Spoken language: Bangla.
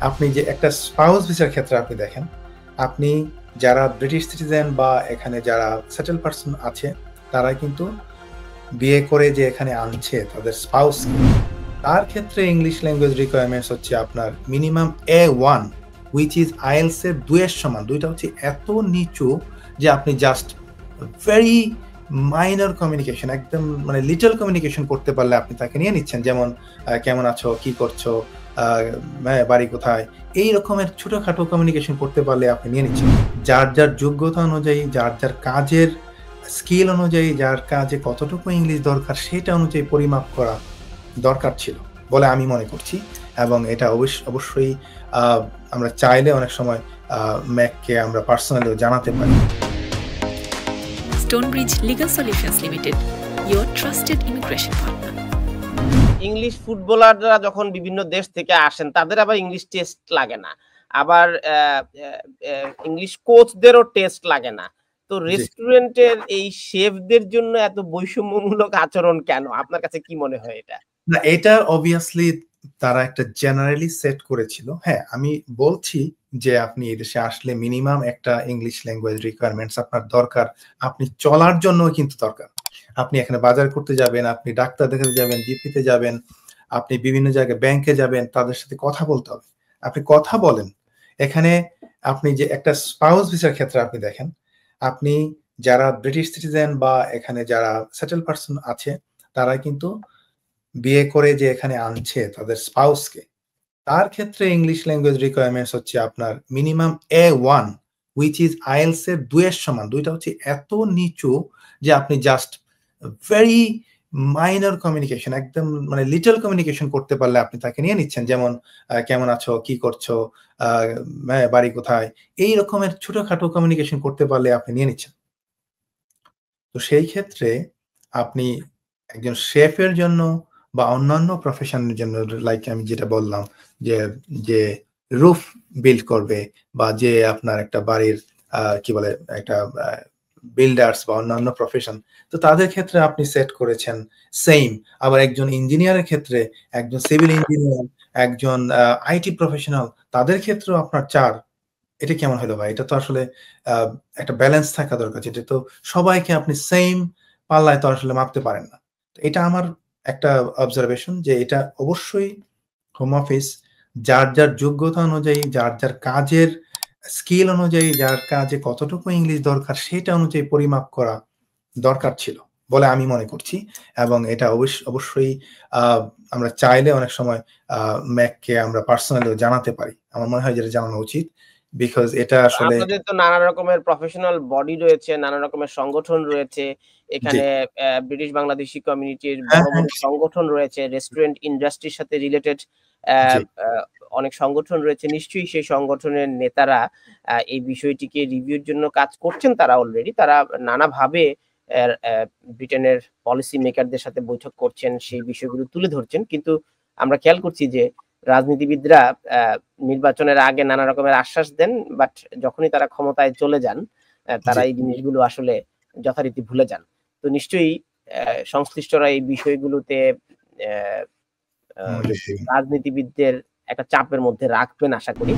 আপনি যে একটা স্পাউস ভিসার ক্ষেত্রে আপনি দেখেন, আপনি যারা ব্রিটিশ সিটিজেন বা এখানে যারা সেটেল পারসন আছে, তারা কিন্তু বিয়ে করে যে এখানে আনছে তাদের স্পাউসকে, তার ক্ষেত্রে ইংলিশ ল্যাঙ্গুয়েজ রিকোয়ারমেন্টস হচ্ছে আপনার minimum A1 which is IELTS এর ২ এর সমান। ২ টা হচ্ছে এত নিচু যে আপনি জাস্ট ভেরি মাইনর কমিউনিকেশন, একদম মানে লিটল কমিউনিকেশন করতে পারলে আপনি তাকে নিয়ে নিচ্ছেন। যেমন কেমন আছো, কি করছো, বাড়ি কোথায়, এই রকমের ছোটখাটো কমিউনিকেশন করতে পারলে আপনি নিয়ে নিচ্ছেন। যার যার যোগ্যতা অনুযায়ী, যার যার কাজের স্কিল অনুযায়ী, যার কাজে কতটুকু ইংলিশ দরকার সেটা অনুযায়ী পরিমাপ করা দরকার ছিল বলে আমি মনে করছি। এবং এটা অবশ্যই আমরা চাইলে অনেক সময় ম্যাককে আমরা পার্সোনালিও জানাতে পারি। Stonebridge Legal Solutions Limited, your trusted immigration partner. English ফুটবলাররা যখন বিভিন্ন দেশ থেকে আসেন তাদের আবার ইংলিশ টেস্ট লাগে না, আবার ইংলিশ কোচদেরও টেস্ট লাগে না। তো রেস্টুরেন্টের এই শেফদের জন্য এত বৈষম্যমূলক আচরণ কেন? আপনার কাছে কি মনে হয় এটা? না, এটা অবভিয়াসলি তারা একটা জেনারেলি সেট করেছিল। হ্যাঁ, আমি বলছি যে আপনি এই দেশে আসলে মিনিমাম একটা ইংলিশ ল্যাঙ্গুয়েজ রিকোয়ারমেন্টস আপনার দরকার। আপনি চলার জন্য কিন্তু দরকার। আপনি এখানে বাজার করতে যাবেন, আপনি ডাক্তার দেখাতে যাবেন, জিপিতে যাবেন, আপনি বিভিন্ন জায়গায় ব্যাংকে যাবেন, তাদের সাথে কথা বলতে হবে। আপনি কথা বলেন। এখানে আপনি যে একটা স্পাউস ভিসার ক্ষেত্রে আপনি দেখেন, আপনি যারা ব্রিটিশ সিটিজেন বা এখানে যারা সেটেল পারসন আছে, তারা কিন্তু বিয়ে করে যে এখানে আনছে তাদের স্পাউসকে, তার ক্ষেত্রে ইংলিশ ল্যাঙ্গুয়েজ রিকোয়ারমেন্টস হচ্ছে আপনার minimum A1 which is IELTS এর ২ এর সমান। ২ টা হচ্ছে এত নিচু যে আপনি জাস্ট ভেরি মাইনর কমিউনিকেশন, একদম মানে লিটল কমিউনিকেশন করতে পারলে আপনি তাকে নিয়ে নিচ্ছেন। যেমন কেমন আছো, কি করছো, বাড়ি কোথায়, এই রকমের ছোটখাটো কমিউনিকেশন করতে পারলে আপনি নিয়ে নিচ্ছেন। তো সেই ক্ষেত্রে আপনি একজন শেফের জন্য বা অন্যান্য প্রফেশনের জন্য, লাইক আমি যেটা বললাম যে যে রুফ বিল্ড করবে বা যে আপনার একটা বাড়ির কি বলে একটা বিল্ডার্স বা অন্যান্য প্রফেশন, তো তাদের ক্ষেত্রে আপনি সেট করেছেন সেম। আবার একজন ইঞ্জিনিয়ারের ক্ষেত্রে, একজন সিভিল ইঞ্জিনিয়ার, একজন আইটি প্রফেশনাল, তাদের ক্ষেত্রেও আপনার ৪। এটা কেমন হলো ভাই? এটা তো আসলে একটা ব্যালেন্স থাকা দরকার। যেটা তো সবাইকে আপনি সেম পাল্লায় তো আসলে মাপতে পারেন না। তো এটা আমার একটা অবজারভেশন যে এটা অবশ্যই হোম অফিস যার যার যোগ্যতা অনুযায়ী, যার যার কাজের স্কিল অনুযায়ী, যার কাজে কতটুকু ইংলিশ দরকার সেটা অনুযায়ী পরিমাপ করা দরকার ছিল বলে আমি মনে করছি। এবং এটা অবশ্যই আমরা চাইলে অনেক সময় ম্যাককে আমরা পার্সোনালিও জানাতে পারি। আমার মনে হয় যেটা জানানো উচিত। বিকজ এটা আসলে আপনাদের তো নানা রকমের প্রফেশনাল বডি রয়েছে, নানা রকমের সংগঠন রয়েছে। জি। এখানে ব্রিটিশ বাংলাদেশি কমিউনিটির হ্যাঁ, বড়, হ্যাঁ, বড় সংগঠন রয়েছে। রেস্টুরেন্ট ইন্ডাস্ট্রির সাথে রিলেটেড অ্যা জি। অ্যা অনেক সংগঠন রয়েছে। নিশ্চয়ই সেই সংগঠনের নেতারা এই বিষয়টিকে রিভিউর জন্য কাজ করছেন তারা অলরেডি। তারা নানাভাবে ব্রিটেনের পলিসি মেকারদের সাথে বৈঠক করছেন, সেই বিষয়গুলো তুলে ধরছেন। কিন্তু আমরা খেয়াল করছি যে রাজনীতিবিদরা নির্বাচনের আগে নানা রকমের আশ্বাস দেন, বাট যখনই তারা ক্ষমতায় চলে যান, তারা জি। এই জিনিসগুলো আসলে যথারীতি ভুলে যান। তো নিশ্চয়ই সংশ্লিষ্টরা এই বিষয়গুলোতে অ্যা আ মনোযোগ দিবেন। রাজনীতিবিদদের একটা চাপের মধ্যে রাখবেন আশা করি।